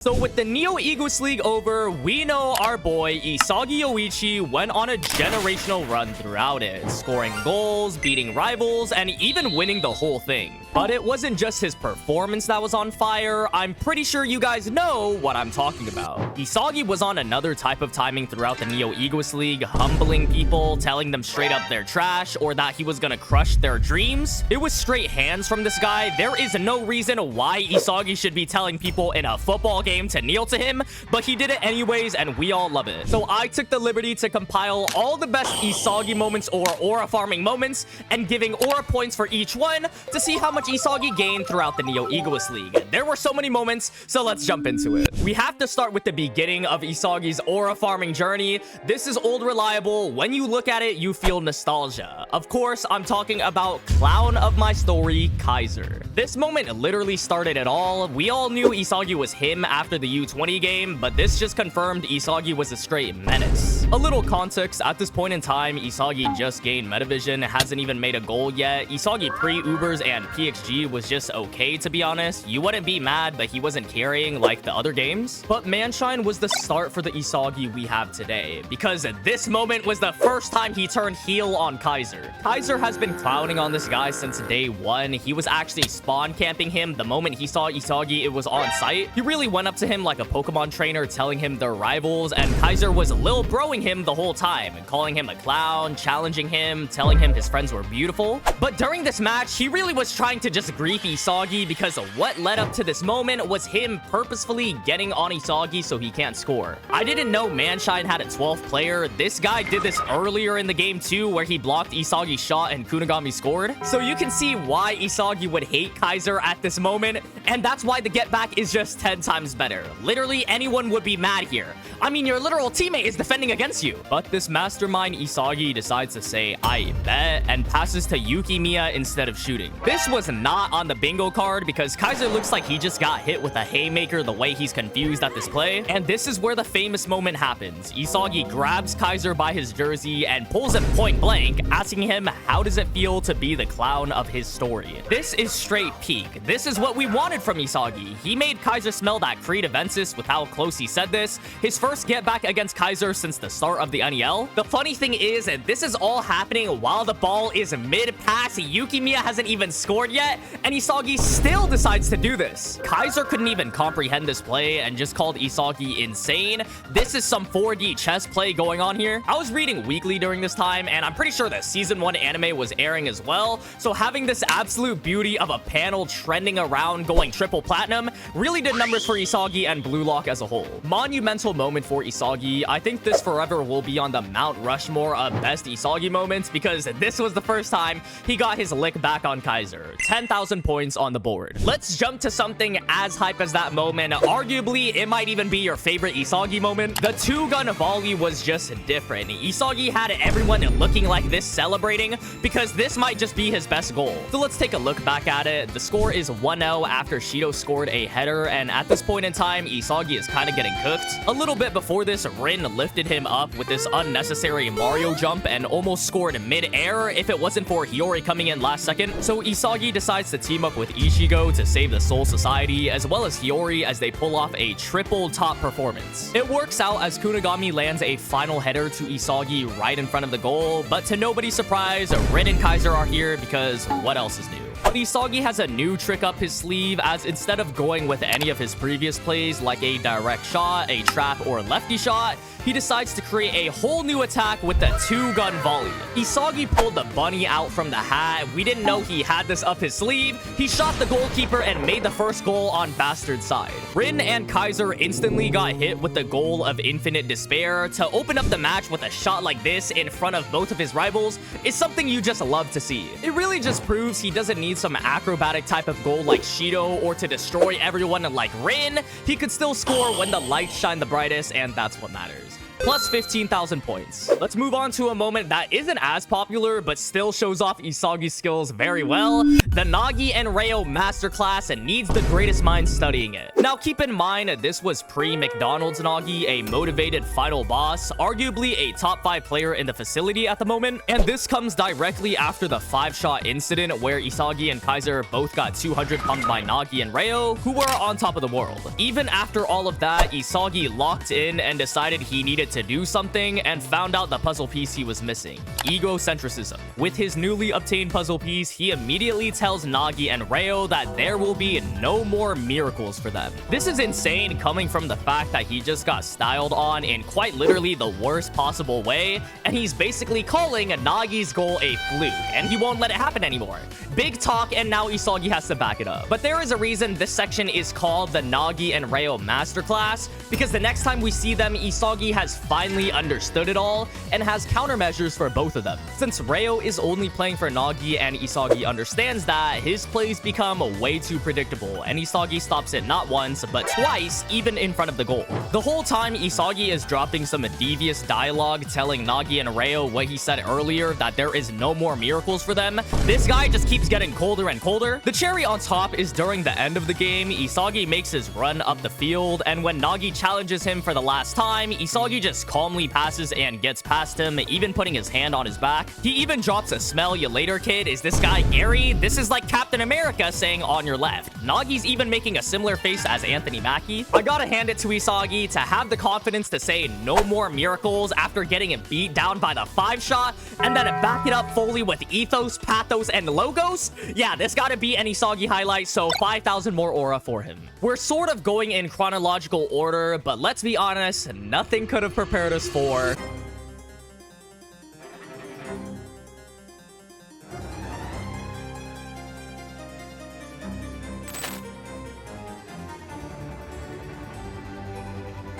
So with the Neo Egoist League over, we know our boy Isagi Yoichi went on a generational run throughout it, scoring goals, beating rivals, and even winning the whole thing. But it wasn't just his performance that was on fire. I'm pretty sure you guys know what I'm talking about. Isagi was on another type of timing throughout the Neo Egoist League, humbling people, telling them straight up they're trash, or that he was gonna crush their dreams. It was straight hands from this guy. There is no reason why Isagi should be telling people in a football game to kneel to him, but he did it anyways, and we all love it. So I took the liberty to compile all the best Isagi moments or aura farming moments, and giving aura points for each one to see how much Isagi gained throughout the Neo Egoist League. There were so many moments, so let's jump into it. We have to start with the beginning of Isagi's aura farming journey. This is old reliable. When you look at it, you feel nostalgia. Of course, I'm talking about clown of my story, Kaiser. This moment literally started it all. We all knew Isagi was him after the U20 game, but this just confirmed Isagi was a straight menace. A little context, at this point in time, Isagi just gained Metavision, hasn't even made a goal yet. Isagi pre-Ubers and PXG was just okay, to be honest. You wouldn't be mad that he wasn't carrying like the other games. But Manshine was the start for the Isagi we have today, because this moment was the first time he turned heel on Kaiser. Kaiser has been clowning on this guy since day one. He was actually spawn camping him the moment he saw Isagi, it was on site. He really went up to him like a Pokemon trainer, telling him they're rivals, and Kaiser was lil broing him the whole time, calling him a clown, challenging him, telling him his friends were beautiful. But during this match, he really was trying to just grief Isagi, because what led up to this moment was him purposefully getting on Isagi so he can't score. I didn't know Manshine had a 12th player. This guy did this earlier in the game too, where he blocked Isagi's shot and Kunigami scored. So you can see why Isagi would hate Kaiser at this moment, and that's why the get back is just 10 times better. Literally anyone would be mad here. I mean, your literal teammate is defending against you. But this mastermind Isagi decides to say, I bet, and passes to Yukimiya instead of shooting. This was not on the bingo card, because Kaiser looks like he just got hit with a haymaker the way he's confused at this play. And this is where the famous moment happens. Isagi grabs Kaiser by his jersey and pulls him point blank, asking him how does it feel to be the clown of his story. This is straight peak. This is what we wanted from Isagi. He made Kaiser smell that Creed Avensis with how close he said this. His first get back against Kaiser since the start of the NEL. The funny thing is that this is all happening while the ball is mid-pass. Yukimiya hasn't even scored yet, and Isagi still decides to do this. Kaiser couldn't even comprehend this play and just called Isagi insane. This is some 4D chess play going on here. I was reading Weekly during this time, and I'm pretty sure that season 1 anime was airing as well, so having this absolute beauty of a panel trending around going triple platinum really did numbers for Isagi and BLUELOCK as a whole. Monumental moment for Isagi. I think this forever will be on the Mount Rushmore of best Isagi moments, because this was the first time he got his lick back on Kaiser. 10,000 points on the board. Let's jump to something as hype as that moment. Arguably, it might even be your favorite Isagi moment. The two-gun volley was just different. Isagi had everyone looking like this, celebrating, because this might just be his best goal. So let's take a look back at it. The score is 1-0 after Shido scored a header, and at this point in time, Isagi is kind of getting cooked. A little bit before this, Rin lifted him up with this unnecessary Mario jump and almost scored mid-air if it wasn't for Hiyori coming in last second. So Isagi decides to team up with Ichigo to save the Soul Society, as well as Hiyori, as they pull off a triple top performance. It works out as Kunigami lands a final header to Isagi right in front of the goal, but to nobody's surprise, Rin and Kaiser are here because what else is new? But Isagi has a new trick up his sleeve, as instead of going with any of his previous plays like a direct shot, a trap, or lefty shot, he decides to create a whole new attack with the two-gun volley. Isagi pulled the bunny out from the hat. We didn't know he had this up his sleeve. He shot the goalkeeper and made the first goal on Bastard's side. Rin and Kaiser instantly got hit with the goal of infinite despair. To open up the match with a shot like this in front of both of his rivals is something you just love to see. It really just proves he doesn't need some acrobatic type of goal like Shido or to destroy everyone like Rin. He could still score when the lights shine the brightest, and that's what matters. plus 15,000 points. Let's move on to a moment that isn't as popular, but still shows off Isagi's skills very well. The Nagi and Ryo masterclass needs the greatest minds studying it. Now, keep in mind, this was pre-McDonald's Nagi, a motivated final boss, arguably a top 5 player in the facility at the moment, and this comes directly after the 5-shot incident where Isagi and Kaiser both got 200 pumped by Nagi and Ryo, who were on top of the world. Even after all of that, Isagi locked in and decided he needed to do something and found out the puzzle piece he was missing: egocentrism. With his newly obtained puzzle piece, he immediately tells Nagi and Ryo that there will be no more miracles for them. This is insane coming from the fact that he just got styled on in quite literally the worst possible way, and he's basically calling Nagi's goal a fluke, and he won't let it happen anymore. Big talk, and now Isagi has to back it up. But there is a reason this section is called the Nagi and Ryo Masterclass, because the next time we see them, Isagi has finally understood it all and has countermeasures for both of them. Since Ryo is only playing for Nagi and Isagi understands that, his plays become way too predictable, and Isagi stops it not once, but twice, even in front of the goal. The whole time, Isagi is dropping some devious dialogue telling Nagi and Ryo what he said earlier, that there is no more miracles for them. This guy just keeps getting colder and colder. The cherry on top is during the end of the game, Isagi makes his run up the field, and when Nagi challenges him for the last time, Isagi just calmly passes and gets past him, even putting his hand on his back. He even drops a "smell you later, kid. Is this guy Gary?" This is like Captain America saying "on your left." Nagi's even making a similar face as Anthony Mackie. I gotta hand it to Isagi to have the confidence to say no more miracles after getting him beat down by the 5-shot, and then back it up fully with ethos, pathos, and logos. Yeah, this gotta be an Isagi highlight, so 5,000 more aura for him. We're sort of going in chronological order, but let's be honest, nothing could have prepared us for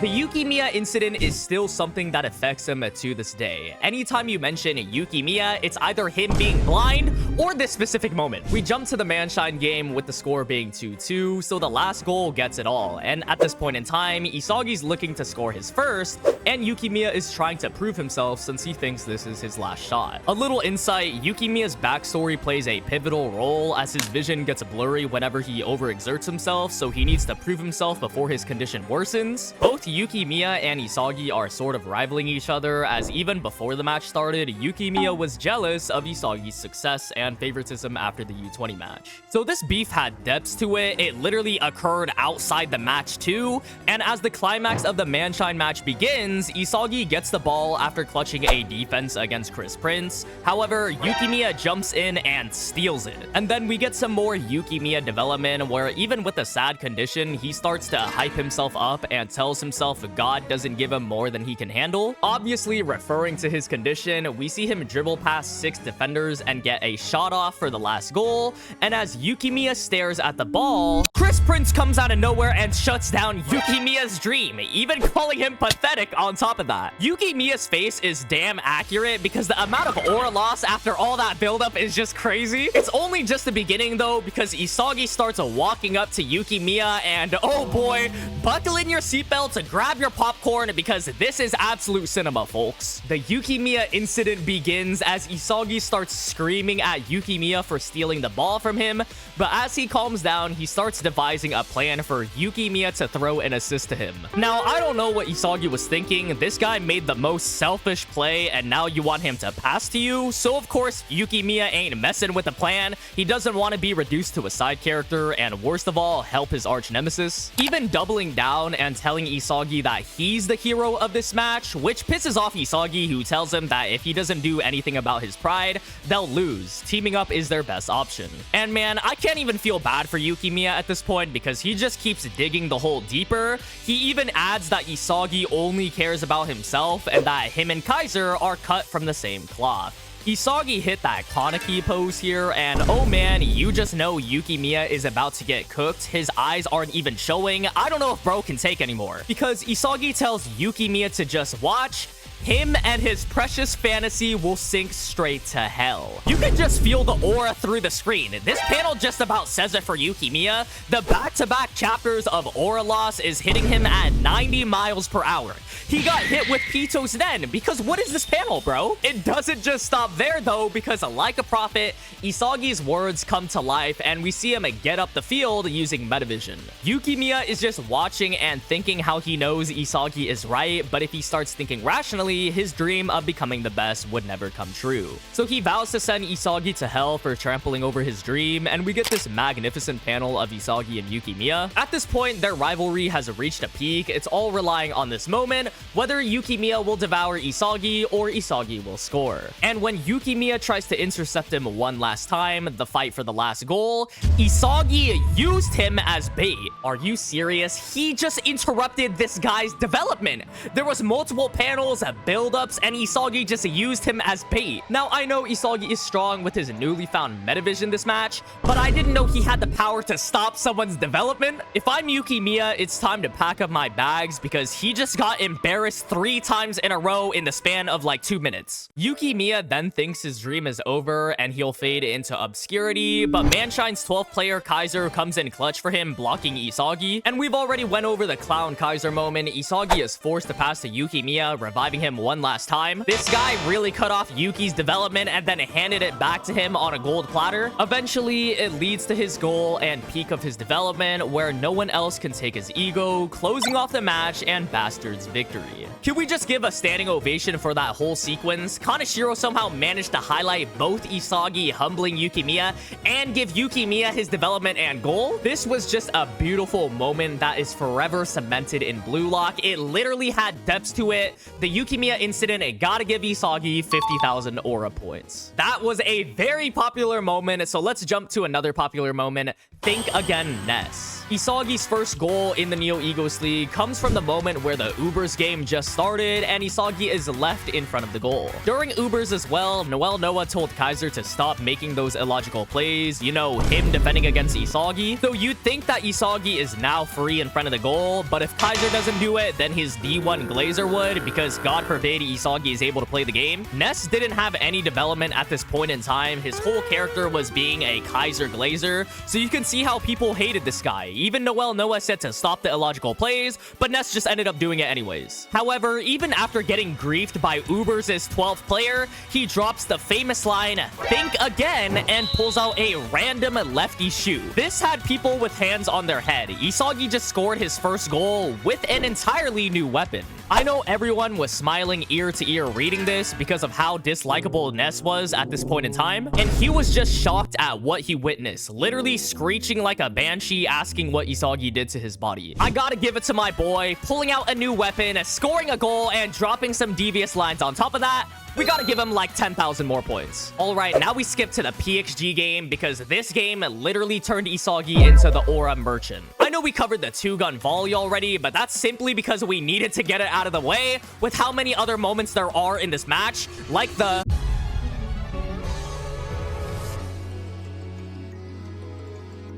the Yuki Miya incident. Is still something that affects him to this day. Anytime you mention Yuki Miya, it's either him being blind or this specific moment. We jump to the Manshine game with the score being 2-2, so the last goal gets it all. And at this point in time, Isagi's looking to score his first, and Yuki Miya is trying to prove himself since he thinks this is his last shot. A little insight, Yuki Miya's backstory plays a pivotal role as his vision gets blurry whenever he overexerts himself, so he needs to prove himself before his condition worsens. Both Yuki Miya and Isagi are sort of rivaling each other, as even before the match started, Yuki Miya was jealous of Isagi's success and favoritism after the U20 match. So this beef had depths to it. It literally occurred outside the match too, and as the climax of the Manshine match begins, Isagi gets the ball after clutching a defense against Chris Prince. However, Yuki Miya jumps in and steals it. And then we get some more Yuki Miya development where even with a sad condition, he starts to hype himself up and tells himself God doesn't give him more than he can handle. Obviously, referring to his condition, we see him dribble past 6 defenders and get a shot off for the last goal. And as Yuki Miya stares at the ball, Chris Prince comes out of nowhere and shuts down Yuki Miya's dream, even calling him pathetic on top of that. Yuki Miya's face is damn accurate because the amount of aura loss after all that buildup is just crazy. It's only just the beginning though, because Isagi starts walking up to Yuki Miya and oh boy, buckle in your seatbelt to grab your popcorn because this is absolute cinema, folks. The Yuki Miya incident begins as Isagi starts screaming at Yuki Miya for stealing the ball from him, but as he calms down, he starts devising a plan for Yuki Miya to throw an assist to him. Now, I don't know what Isagi was thinking. This guy made the most selfish play, and now you want him to pass to you? So, of course, Yuki Miya ain't messing with the plan. He doesn't want to be reduced to a side character, and worst of all, help his arch nemesis. Even doubling down and telling Isagi that he's the hero of this match, which pisses off Isagi, who tells him that if he doesn't do anything about his pride, they'll lose. Teaming up is their best option. And man, I can't even feel bad for Yuki Miya at this point because he just keeps digging the hole deeper. He even adds that Isagi only cares about himself and that him and Kaiser are cut from the same cloth. Isagi hit that Kaneki pose here, and oh man, you just know Yuki Miya is about to get cooked. His eyes aren't even showing. I don't know if bro can take anymore. Because Isagi tells Yuki Miya to just watch, him and his precious fantasy will sink straight to hell. You can just feel the aura through the screen. This panel just about says it for Yukimiya. The back-to-back chapters of aura loss is hitting him at 90 miles per hour. He got hit with Pito's then, because what is this panel, bro? It doesn't just stop there, though, because like a prophet, Isagi's words come to life, and we see him get up the field using metavision. Yukimiya is just watching and thinking how he knows Isagi is right, but if he starts thinking rationally, his dream of becoming the best would never come true. So he vows to send Isagi to hell for trampling over his dream, and we get this magnificent panel of Isagi and Yukimiya. At this point, their rivalry has reached a peak. It's all relying on this moment, whether Yukimiya will devour Isagi or Isagi will score. And when Yukimiya tries to intercept him one last time, the fight for the last goal, Isagi used him as bait. Are you serious? He just interrupted this guy's development. There was multiple panels, build-ups, and Isagi just used him as bait. Now, I know Isagi is strong with his newly found metavision this match, but I didn't know he had the power to stop someone's development. If I'm Yukimiya, it's time to pack up my bags because he just got embarrassed 3 times in a row in the span of like 2 minutes. Yukimiya then thinks his dream is over and he'll fade into obscurity, but Manshine's 12th player Kaiser comes in clutch for him, blocking Isagi. And we've already went over the clown Kaiser moment. Isagi is forced to pass to Yukimiya, reviving him one last time. This guy really cut off Yuki's development and then handed it back to him on a gold platter. Eventually, it leads to his goal and peak of his development, where no one else can take his ego, closing off the match and Bastard's victory. Can we just give a standing ovation for that whole sequence? Kaneshiro somehow managed to highlight both Isagi humbling Yukimiya and give Yukimiya his development and goal. This was just a beautiful moment that is forever cemented in Blue Lock. It literally had depths to it. The Yukimiya incident, it gotta give Isagi 50,000 aura points. That was a very popular moment, so let's jump to another popular moment. Think Again, Ness. Isagi's first goal in the Neo Egoist League comes from the moment where the Ubers game just started and Isagi is left in front of the goal. During Ubers as well, Noel Noah told Kaiser to stop making those illogical plays, you know, him defending against Isagi. So you'd think that Isagi is now free in front of the goal, but if Kaiser doesn't do it, then his D1 Glazer would, because God forbid Isagi is able to play the game. Ness didn't have any development at this point in time. His whole character was being a Kaiser Glazer, so you can see how people hated this guy. Even Noel Noah said to stop the illogical plays, but Ness just ended up doing it anyways. However, even after getting griefed by Ubers' 12th player, he drops the famous line, "Think again," and pulls out a random lefty shoe. This had people with hands on their head. Isagi just scored his first goal with an entirely new weapon. I know everyone was smiling ear to ear reading this because of how dislikable Ness was at this point in time, and he was just shocked at what he witnessed, literally screeching like a banshee asking what Isagi did to his body. I gotta give it to my boy, pulling out a new weapon, scoring a goal, and dropping some devious lines on top of that. We gotta give him like 10,000 more points. All right, now we skip to the PXG game because this game literally turned Isagi into the aura merchant. I know we covered the 2-gun volley already, but that's simply because we needed to get it out of the way with how many other moments there are in this match, like the...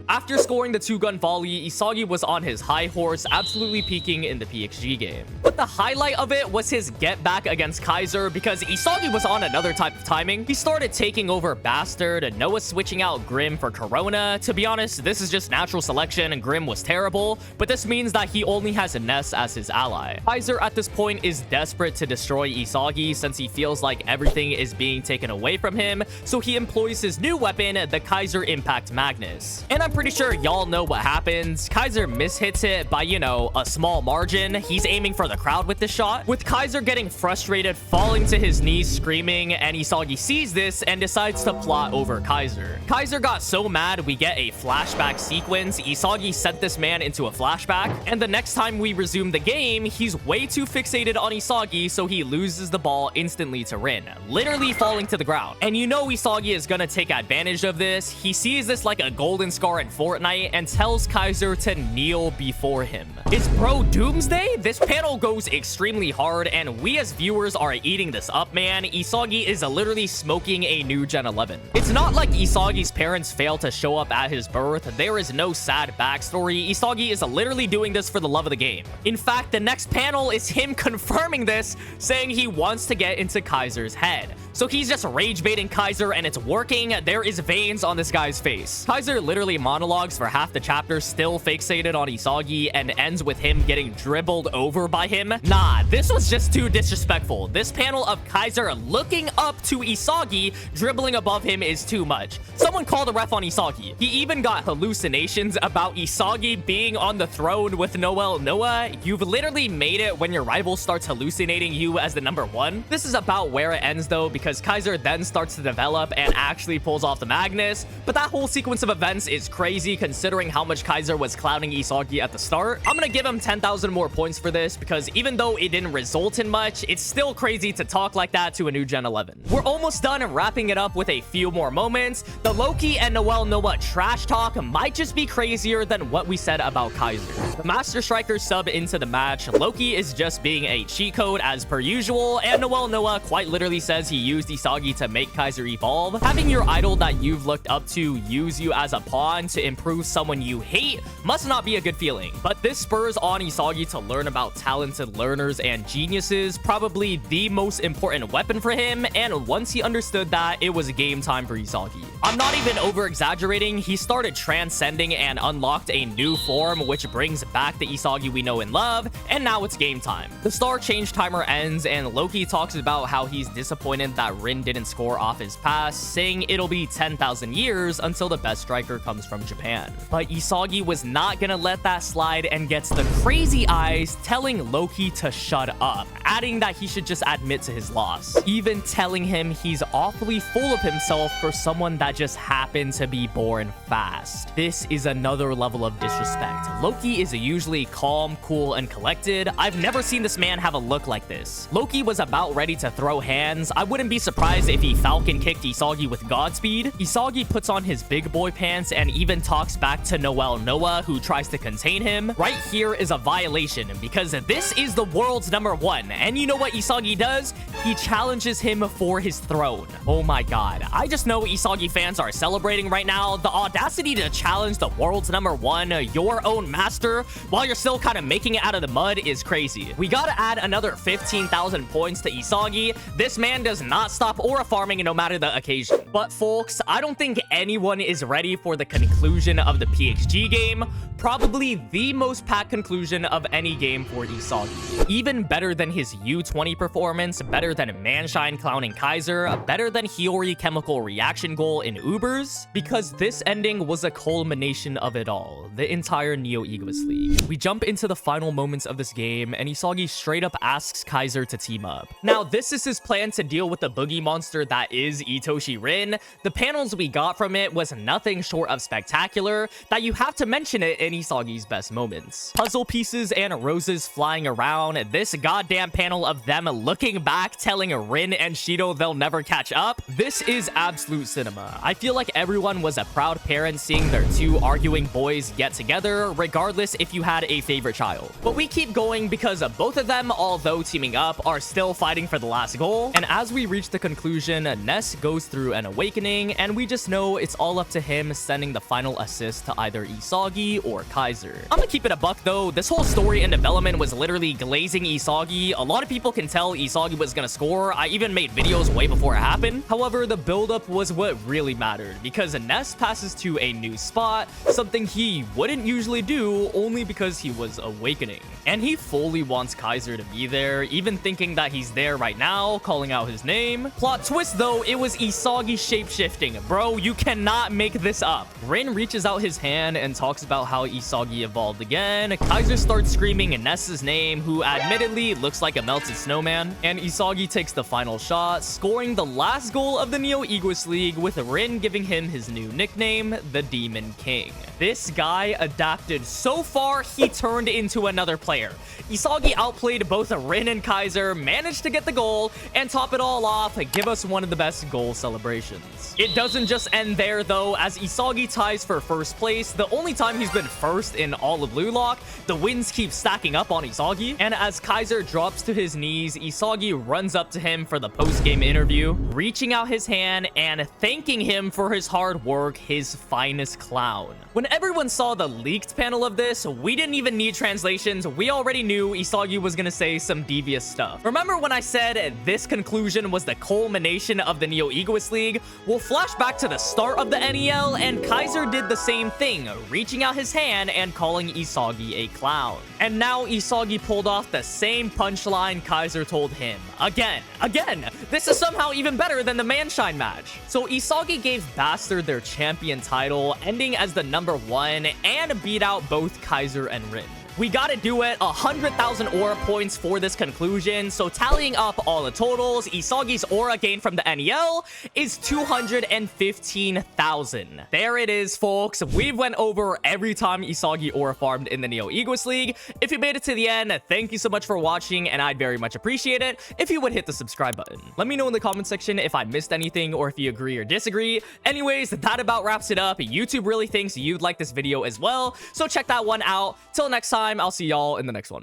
After scoring the 2-gun volley, Isagi was on his high horse, absolutely peaking in the PXG game. But the highlight of it was his get back against Kaiser, because Isagi was on another type of timing. He started taking over Bastard, and Noah switching out Grim for Corona. To be honest, this is just natural selection, and Grim was terrible, but this means that he only has Ness as his ally. Kaiser at this point is desperate to destroy Isagi since he feels like everything is being taken away from him, so he employs his new weapon, the Kaiser Impact Magnus. And I'm pretty sure y'all know what happens. Kaiser mishits it by, you know, a small margin. He's aiming for the crowd with this shot, with Kaiser getting frustrated, falling to his knees screaming, and Isagi sees this and decides to plot over Kaiser. Kaiser got so mad we get a flashback sequence. Isagi sent this man into a flashback, and the next time we resume the game, he's way too fixated on Isagi, so he loses the ball instantly to Rin, literally falling to the ground. And you know Isagi is gonna take advantage of this. He sees this like a golden scar in Fortnite and tells Kaiser to kneel before him. Is bro Doomsday? This panel goes extremely hard, and we as viewers are eating this up, man. Isagi is literally smoking a new Gen 11. It's not like Isagi's parents failed to show up at his birth. There is no sad backstory. Isagi is literally doing this for the love of the game. In fact, the next panel is him confirming this, saying he wants to get into Kaiser's head. So he's just rage baiting Kaiser, and it's working. There is veins on this guy's face. Kaiser literally monologues for half the chapter, still fixated on Isagi, and ends with him getting dribbled over by him. Nah, this was just too disrespectful. This panel of Kaiser looking up to Isagi, dribbling above him is too much. Someone called a ref on Isagi. He even got hallucinations about Isagi being on the throne with Noel. Noah, you've literally made it when your rival starts hallucinating you as the number one. This is about where it ends though, because Kaiser then starts to develop and actually pulls off the Magnus. But that whole sequence of events is crazy considering how much Kaiser was clowning Isagi at the start. I'm gonna give him 10,000 more points for this, because even though it didn't result in much, it's still crazy to talk like that to a new Gen 11. We're almost done wrapping it up with a few more moments. The Loki and Noel Noah trash talk might just be crazier than what we said about Kaiser. The Master Striker sub into the match. Loki is just being a cheat code as per usual, and Noel Noah quite literally says he used Isagi to make Kaiser evolve. Having your idol that you've looked up to use you as a pawn to improve someone you hate must not be a good feeling. But this spurs on Isagi to learn about talented learners and geniuses, probably the most important weapon for him, and once he understood that, it was game time for Isagi. I'm not even over-exaggerating, he started transcending and unlocked a new form, which brings back the Isagi we know and love, and now it's game time. The star change timer ends, and Loki talks about how he's disappointed that Rin didn't score off his pass, saying it'll be 10,000 years until the best striker comes from Japan. But Isagi was not gonna let that slide and gets the crazy eyes telling Loki to shut up, adding that he should just admit to his loss, even telling him he's awfully full of himself for someone that just happened to be born fast. This is another level of disrespect. Loki is usually calm, cool, and collected. I've never seen this man have a look like this. Loki was about ready to throw hands. I wouldn't be surprised if he Falcon kicked Isagi with Godspeed. Isagi puts on his big boy pants and even talks back to Noel Noah, who tries to contain him. Right here is a violation, because this is the world's number one, and you know what Isagi does? He challenges him for his throne. Oh my god, I just know Isagi fans are celebrating right now. The audacity to challenge the world's number one, your own master, while you're still kind of making it out of the mud is crazy. We gotta add another 15,000 points to Isagi. This man does not stop aura farming no matter the occasion. But folks, I don't think anyone is ready for the conclusion of the PXG game. Probably the most packed conclusion of any game for Isagi. Even better than his U20 performance, better than Manshine clowning Kaiser, better than Hiyori chemical reaction goal in Ubers, because this ending was a culmination of it all, the entire Neo Egoist League. We jump into the final moments of this game, and Isagi straight up asks Kaiser to team up. Now, this is his plan to deal with the boogie monster that is Itoshi Rin. The panels we got from it was nothing short of spectacular, that you have to mention it in Isagi's best moments. Puzzle pieces and roses flying around, this goddamn panel of them looking back, telling Rin and Shido they'll never catch up. This is absolute cinema. I feel like everyone was a proud parent seeing their two arguing boys get together, regardless if you had a favorite child. But we keep going because both of them, although teaming up, are still fighting for the last goal. And as we reach the conclusion, Ness goes through an awakening, and we just know it's all up to him sending the final assist to either Isagi or Kaiser. I'm gonna keep it a buck though, this whole story and development was literally glazing Isagi. A lot of people can tell Isagi was gonna score. I even made videos way before it happened. However, the buildup was what really mattered, because Ness passes to a new spot, something he wouldn't usually do only because he was awakening. And he fully wants Kaiser to be there, even thinking that he's there right now, calling out his name. Plot twist though, it was Isagi shapeshifting. Bro, you cannot make this up. Rin reaches out his hand and talks about how Isagi evolved again. Kaiser starts screaming Ness's name, who admittedly looks like a melted snowman. And Isagi takes the final shot, scoring the last goal of the Neo Egoist League with Rin giving him his new nickname, the Demon King. This guy adapted so far, he turned into another player. Isagi outplayed both Rin and Kaiser, managed to get the goal, and top it all off, give us one of the best goal celebrations. It doesn't just end there though, as Isagi ties for first place, the only time he's been first in all of BLUELOCK. The wins keep stacking up on Isagi, and as Kaiser drops to his knees, Isagi runs up to him for the post-game interview, reaching out his hand and thanking him for his hard work, his finest clown. When everyone saw the leaked panel of this, we didn't even need translations. We already knew Isagi was gonna say some devious stuff. Remember when I said this conclusion was the culmination of the Neo Egoist League? We'll flash back to the start of the NEL, and Kaiser did the same thing, reaching out his hand and calling Isagi a clown. And now Isagi pulled off the same punchline Kaiser told him. Again. This is somehow even better than the Manshine match. So Isagi gave Bastard their champion title, ending as the #1, and beat out both Kaiser and Rin. We gotta do it, 100,000 aura points for this conclusion, so tallying up all the totals, Isagi's aura gain from the NEL is 215,000. There it is, folks. We've went over every time Isagi aura farmed in the Neo Egoist League. If you made it to the end, thank you so much for watching, and I'd very much appreciate it if you would hit the subscribe button. Let me know in the comment section if I missed anything or if you agree or disagree. Anyways, that about wraps it up. YouTube really thinks you'd like this video as well, so check that one out. Till next time, I'll see y'all in the next one.